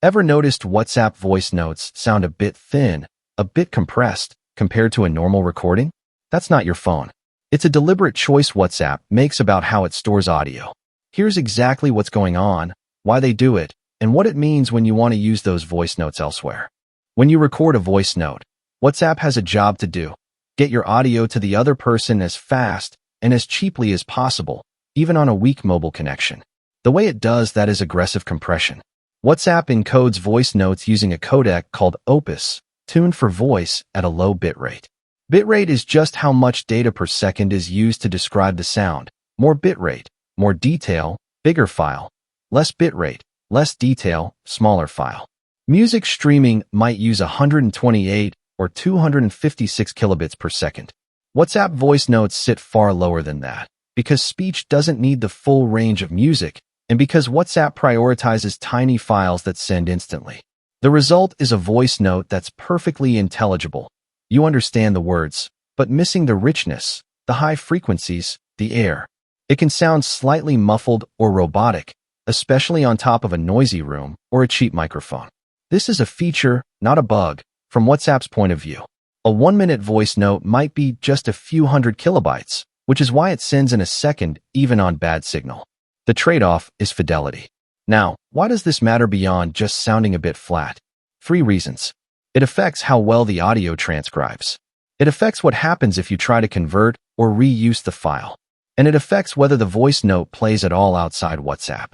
Ever noticed WhatsApp voice notes sound a bit thin, a bit compressed, compared to a normal recording? That's not your phone. It's a deliberate choice WhatsApp makes about how it stores audio. Here's exactly what's going on, why they do it, and what it means when you want to use those voice notes elsewhere. When you record a voice note, WhatsApp has a job to do. Get your audio to the other person as fast and as cheaply as possible, even on a weak mobile connection. The way it does that is aggressive compression. WhatsApp encodes voice notes using a codec called opus, tuned for voice at a low bitrate. Bitrate is just how much data per second is used to describe the sound. More bitrate, more detail, bigger file. Less bitrate, less detail, smaller file. Music streaming might use 128 or 256 kilobits per second. WhatsApp voice notes sit far lower than that, because speech doesn't need the full range of music, and because WhatsApp prioritizes tiny files that send instantly. The result is a voice note that's perfectly intelligible. You understand the words, but missing the richness, the high frequencies, the air. It can sound slightly muffled or robotic, especially on top of a noisy room or a cheap microphone. This is a feature, not a bug, from WhatsApp's point of view. A 1-minute voice note might be just a few hundred kilobytes, which is why it sends in a second even on bad signal. The trade-off is fidelity. Now, why does this matter beyond just sounding a bit flat? 3 reasons. It affects how well the audio transcribes. It affects what happens if you try to convert or reuse the file. And it affects whether the voice note plays at all outside WhatsApp.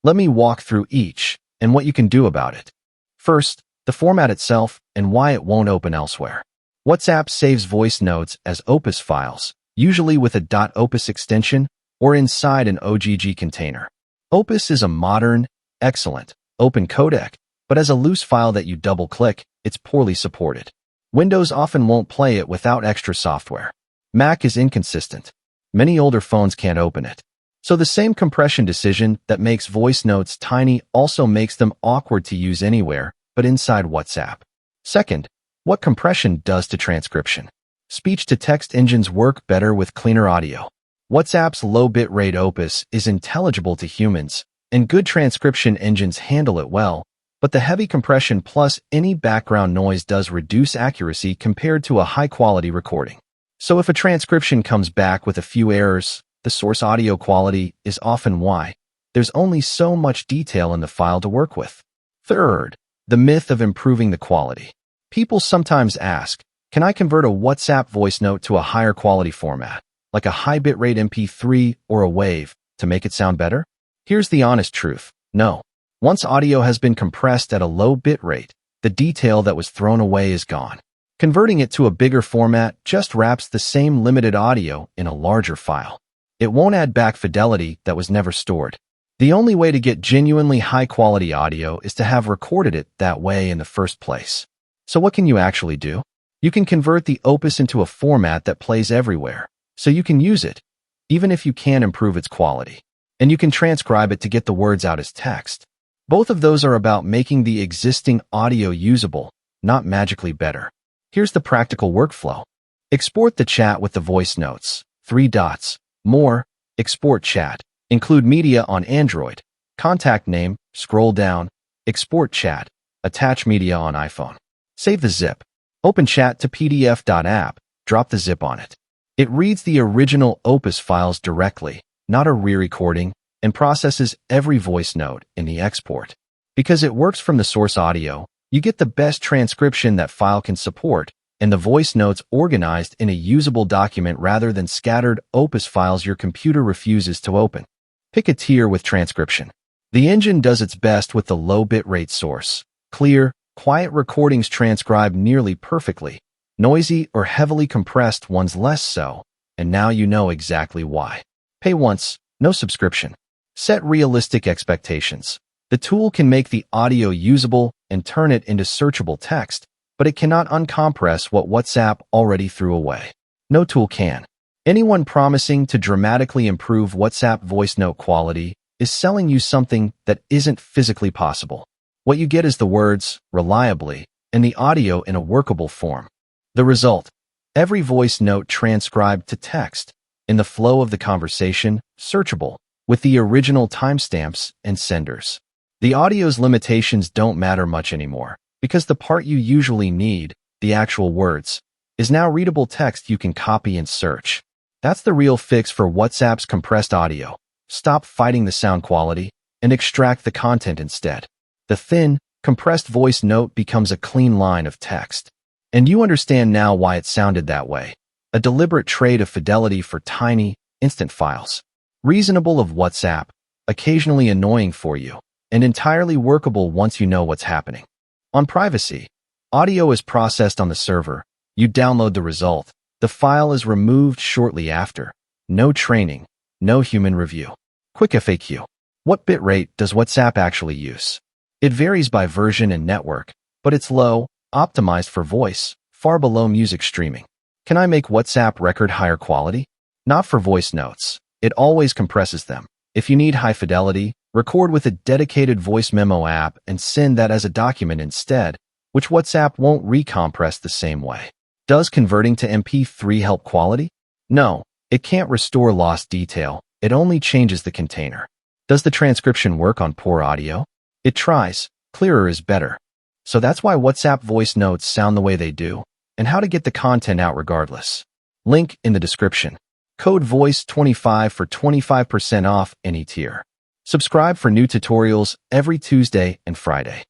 Let me walk through each and what you can do about it. First, the format itself and why it won't open elsewhere. WhatsApp saves voice notes as opus files, usually with a .opus extension or inside an OGG container. Opus is a modern, excellent, open codec, but as a loose file that you double-click, it's poorly supported. Windows often won't play it without extra software. Mac is inconsistent. Many older phones can't open it. So the same compression decision that makes voice notes tiny also makes them awkward to use anywhere but inside WhatsApp. Second, what compression does to transcription. Speech-to-text engines work better with cleaner audio. WhatsApp's low bitrate opus is intelligible to humans, and good transcription engines handle it well, but the heavy compression plus any background noise does reduce accuracy compared to a high-quality recording. So if a transcription comes back with a few errors, the source audio quality is often why. There's only so much detail in the file to work with. Third, the myth of improving the quality. People sometimes ask, can I convert a WhatsApp voice note to a higher quality format, like a high bitrate MP3 or a WAV, to make it sound better? Here's the honest truth. No. Once audio has been compressed at a low bitrate, the detail that was thrown away is gone. Converting it to a bigger format just wraps the same limited audio in a larger file. It won't add back fidelity that was never stored. The only way to get genuinely high-quality audio is to have recorded it that way in the first place. So what can you actually do? You can convert the opus into a format that plays everywhere, so you can use it, even if you can't improve its quality. And you can transcribe it to get the words out as text. Both of those are about making the existing audio usable, not magically better. Here's the practical workflow. Export the chat with the voice notes. 3 dots. More. Export chat. Include media on Android. Contact name. Scroll down. Export chat. Attach media on iPhone. Save the zip. Open chattopdf.app. Drop the zip on it. It reads the original opus files directly, not a re-recording, and processes every voice note in the export. Because it works from the source audio, you get the best transcription that file can support, and the voice notes organized in a usable document rather than scattered opus files your computer refuses to open. Pick a tier with transcription. The engine does its best with the low bitrate source. Clear, quiet recordings transcribe nearly perfectly. Noisy or heavily compressed ones less so, and now you know exactly why. Pay once, no subscription. Set realistic expectations. The tool can make the audio usable and turn it into searchable text, but it cannot uncompress what WhatsApp already threw away. No tool can. Anyone promising to dramatically improve WhatsApp voice note quality is selling you something that isn't physically possible. What you get is the words, reliably, and the audio in a workable form. The result: every voice note transcribed to text, in the flow of the conversation, searchable, with the original timestamps and senders. The audio's limitations don't matter much anymore, because the part you usually need, the actual words, is now readable text you can copy and search. That's the real fix for WhatsApp's compressed audio. Stop fighting the sound quality and extract the content instead. The thin, compressed voice note becomes a clean line of text. And you understand now why it sounded that way. A deliberate trade of fidelity for tiny, instant files. Reasonable of WhatsApp, occasionally annoying for you, and entirely workable once you know what's happening. On privacy, audio is processed on the server. You download the result. The file is removed shortly after. No training, no human review. Quick FAQ. What bitrate does WhatsApp actually use? It varies by version and network, but it's low, optimized for voice, far below music streaming. Can I make WhatsApp record higher quality? Not for voice notes. It always compresses them. If you need high fidelity, record with a dedicated voice memo app and send that as a document instead, which WhatsApp won't recompress the same way. Does converting to MP3 help quality? No, it can't restore lost detail. It only changes the container. Does the transcription work on poor audio? It tries. Clearer is better. So that's why WhatsApp voice notes sound the way they do, and how to get the content out regardless. Link in the description. Code VOICE25 for 25% off any tier. Subscribe for new tutorials every Tuesday and Friday.